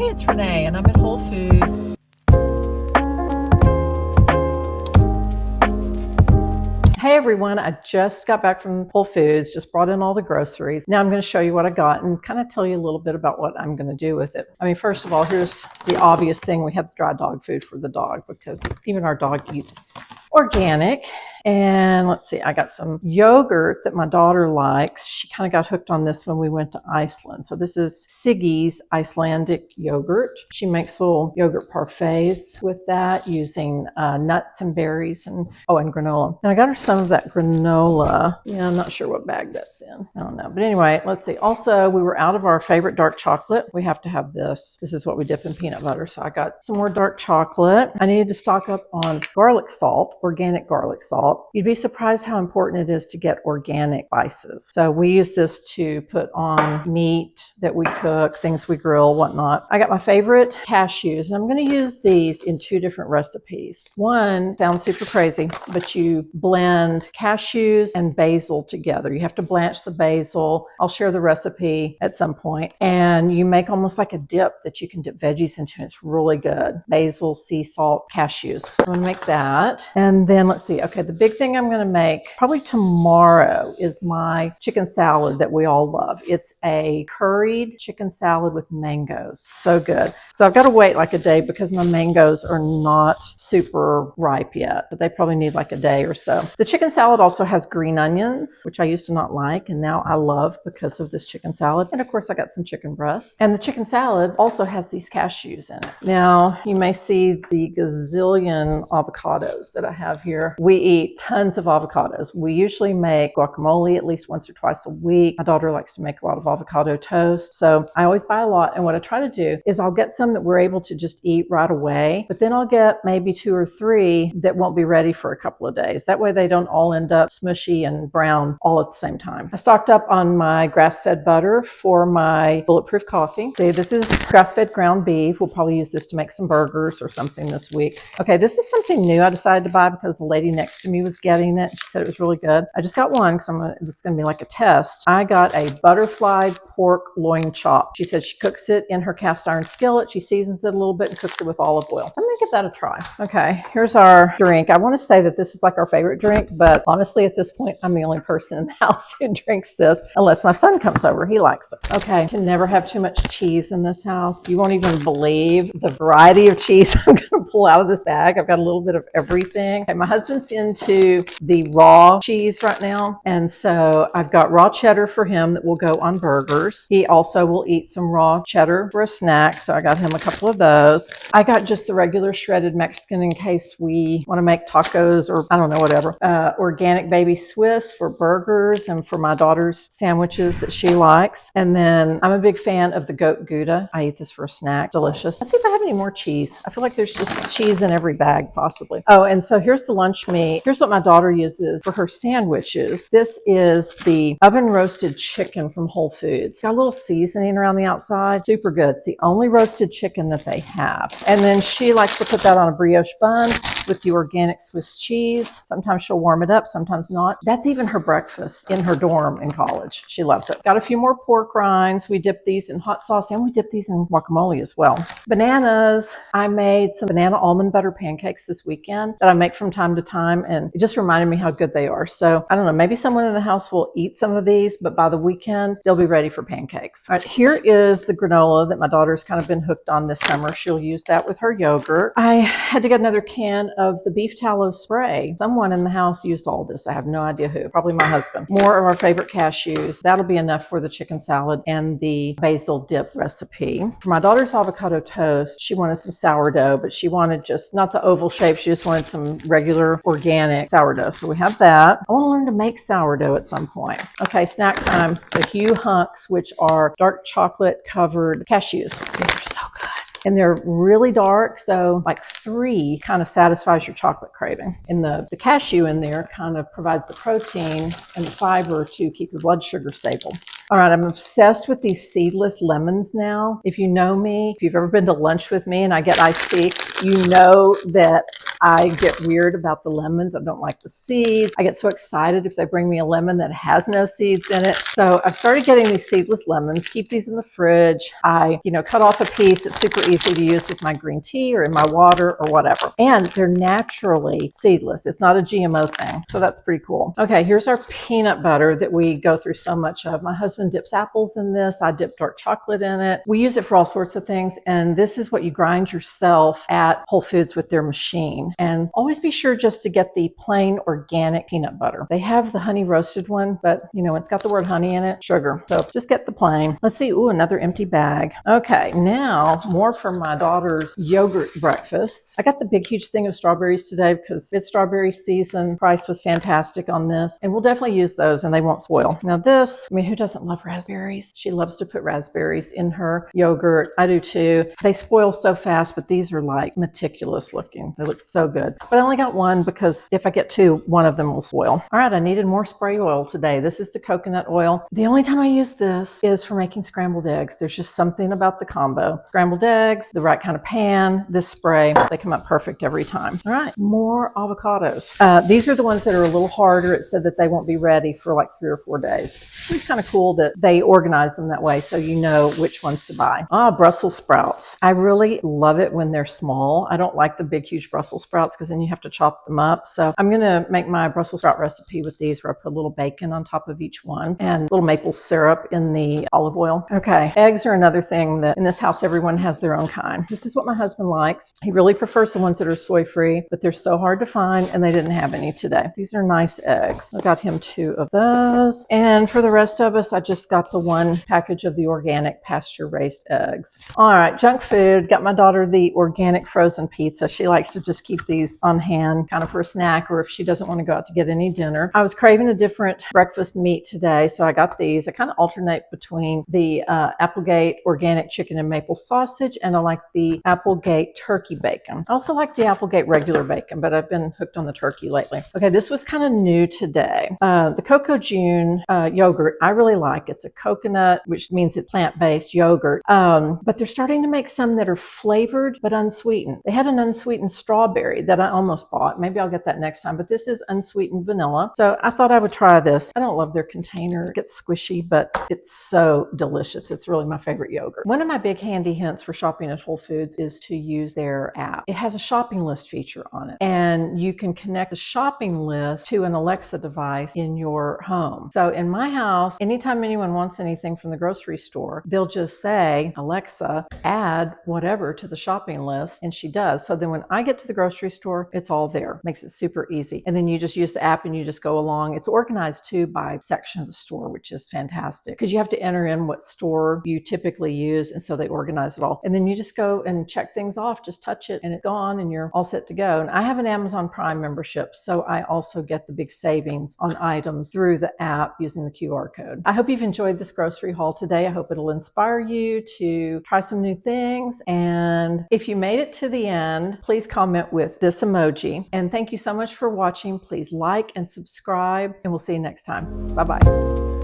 Hey, it's Renee, and I'm at Whole Foods. Hey everyone, I just got back from Whole Foods, just brought in all the groceries. Now I'm going to show you what I got and kind of tell you a little bit about what I'm going to do with it. I mean, first of all, here's the obvious thing. We have dry dog food for the dog because even our dog eats organic. And let's see, I got some yogurt that my daughter likes. She kind of got hooked on this when we went to Iceland. So this is Siggy's Icelandic yogurt. She makes little yogurt parfaits with that using nuts and berries and granola. And I got her some of that granola. Yeah, I'm not sure what bag that's in. I don't know. But anyway, let's see. Also, we were out of our favorite dark chocolate. We have to have this. This is what we dip in peanut butter. So I got some more dark chocolate. I needed to stock up on garlic salt, organic garlic salt. You'd be surprised how important it is to get organic spices. So we use this to put on meat that we cook, things we grill, whatnot. I got my favorite cashews, and I'm going to use these in 2 different recipes. One sounds super crazy, but you blend cashews and basil together. You have to blanch the basil. I'll share the recipe at some point. And you make almost like a dip that you can dip veggies into. It's really good. Basil, sea salt, cashews. I'm going to make that. And then let's see. Okay, the big thing I'm going to make probably tomorrow is my chicken salad that we all love. It's a curried chicken salad with mangoes. So good. So I've got to wait like a day because my mangoes are not super ripe yet, but they probably need like a day or so. The chicken salad also has green onions, which I used to not like, and now I love because of this chicken salad. And of course I got some chicken breast. And the chicken salad also has these cashews in it. Now you may see the gazillion avocados that I have here. We eat tons of avocados. We usually make guacamole at least once or twice a week. My daughter likes to make a lot of avocado toast. So I always buy a lot. And what I try to do is I'll get some that we're able to just eat right away, but then I'll get maybe 2 or 3 that won't be ready for a couple of days. That way they don't all end up smushy and brown all at the same time. I stocked up on my grass-fed butter for my bulletproof coffee. See, this is grass-fed ground beef. We'll probably use this to make some burgers or something this week. Okay, this is something new I decided to buy because the lady next to me was getting it. She said it was really good. I just got one because this is going to be like a test. I got a butterfly pork loin chop. She said she cooks it in her cast iron skillet. She seasons it a little bit and cooks it with olive oil. I'm going to give that a try. Okay, here's our drink. I want to say that this is like our favorite drink, but honestly at this point I'm the only person in the house who drinks this unless my son comes over. He likes it. Okay, can never have too much cheese in this house. You won't even believe the variety of cheese I'm going to pull out of this bag. I've got a little bit of everything. Okay, my husband's into the raw cheese right now, and so I've got raw cheddar for him that will go on burgers. He also will eat some raw cheddar for a snack, so I got him a couple of those. I got just the regular shredded Mexican in case we want to make tacos or I don't know, whatever. Organic baby Swiss for burgers and for my daughter's sandwiches that she likes. And then I'm a big fan of the goat Gouda. I eat this for a snack. Delicious. Let's see if I have any more cheese. I feel like there's just cheese in every bag possibly. Oh, and so here's the lunch meat. Here's what my daughter uses for her sandwiches. This is the oven roasted chicken from Whole Foods. It's got a little seasoning around the outside. Super good. It's the only roasted chicken that they have. And then she likes to put that on a brioche bun with the organic Swiss cheese. Sometimes she'll warm it up, sometimes not. That's even her breakfast in her dorm in college. She loves it. Got a few more pork rinds. We dip these in hot sauce and we dip these in guacamole as well. Bananas. I made some banana almond butter pancakes this weekend that I make from time to time, and it just reminded me how good they are. So I don't know, maybe someone in the house will eat some of these, but by the weekend they'll be ready for pancakes. All right, here is the granola that my daughter's kind of been hooked on this summer. She'll use that with her yogurt. I had to get another can of the beef tallow spray. Someone in the house used all this. I have no idea who. Probably my husband. More of our favorite cashews. That'll be enough for the chicken salad and the basil dip recipe. For my daughter's avocado toast, she wanted some sourdough, but she wanted just not the oval shape. She just wanted some regular organic sourdough. So we have that. I want to learn to make sourdough at some point. Okay, snack time. The Hue Hunks, which are dark chocolate covered cashews. These are so good. And they're really dark, so like 3 kind of satisfies your chocolate craving. And the cashew in there kind of provides the protein and the fiber to keep your blood sugar stable. All right, I'm obsessed with these seedless lemons now. If you know me, if you've ever been to lunch with me and I get iced tea, you know that I get weird about the lemons. I don't like the seeds. I get so excited if they bring me a lemon that has no seeds in it. So I've started getting these seedless lemons. Keep these in the fridge. I, cut off a piece. It's super easy to use with my green tea or in my water or whatever. And they're naturally seedless. It's not a GMO thing. So that's pretty cool. Okay, here's our peanut butter that we go through so much of. My husband dips apples in this. I dip dark chocolate in it. We use it for all sorts of things. And this is what you grind yourself at Whole Foods with their machine. And always be sure just to get the plain organic peanut butter. They have the honey roasted one, but it's got the word honey in it, sugar. So just get the plain. Let's see. Ooh, another empty bag. Okay, now more for my daughter's yogurt breakfasts. I got the big, huge thing of strawberries today because it's strawberry season. Price was fantastic on this. And we'll definitely use those and they won't spoil. Now this, who doesn't love raspberries? She loves to put raspberries in her yogurt. I do too. They spoil so fast, but these are like meticulous looking. They look so good. But I only got one because if I get two, one of them will spoil. All right, I needed more spray oil today. This is the coconut oil. The only time I use this is for making scrambled eggs. There's just something about the combo. Scrambled eggs, the right kind of pan, this spray, they come out perfect every time. All right, more avocados. These are the ones that are a little harder. It said that they won't be ready for like 3 or 4 days. It's kind of cool that they organize them that way so you know which ones to buy. Brussels sprouts. I really love it when they're small. I don't like the big, huge Brussels sprouts because then you have to chop them up. So I'm going to make my Brussels sprout recipe with these where I put a little bacon on top of each one and a little maple syrup in the olive oil. Okay, eggs are another thing that in this house, everyone has their own kind. This is what my husband likes. He really prefers the ones that are soy-free, but they're so hard to find and they didn't have any today. These are nice eggs. I got him 2 of those. And for the rest of us, I just got the 1 package of the organic pasture-raised eggs. All right, junk food. Got my daughter the organic frozen pizza. She likes to just keep these on hand kind of for a snack or if she doesn't want to go out to get any dinner. I was craving a different breakfast meat today, so I got these. I kind of alternate between the Applegate organic chicken and maple sausage, and I like the Applegate turkey bacon. I also like the Applegate regular bacon, but I've been hooked on the turkey lately. Okay, this was kind of new today. The Coco June yogurt, I really like. It's a coconut, which means it's plant-based yogurt, but they're starting to make some that are flavored but unsweetened. They had an unsweetened strawberry that I almost bought. Maybe I'll get that next time, but this is unsweetened vanilla. So I thought I would try this. I don't love their container. It gets squishy, but it's so delicious. It's really my favorite yogurt. One of my big handy hints for shopping at Whole Foods is to use their app. It has a shopping list feature on it, and you can connect the shopping list to an Alexa device in your home. So in my house, anytime anyone wants anything from the grocery store, they'll just say, Alexa, add whatever to the shopping list, and she does. So then when I get to the grocery store, it's all there. Makes it super easy. And then you just use the app and you just go along. It's organized too by section of the store, which is fantastic because you have to enter in what store you typically use, and so they organize it all. And then you just go and check things off, just touch it and it's gone and you're all set to go. And I have an Amazon Prime membership, so I also get the big savings on items through the app using the QR code. I hope you've enjoyed this grocery haul today. I hope it'll inspire you to try some new things. And if you made it to the end, please comment with this emoji. And thank you so much for watching. Please like and subscribe, and we'll see you next time. Bye-bye.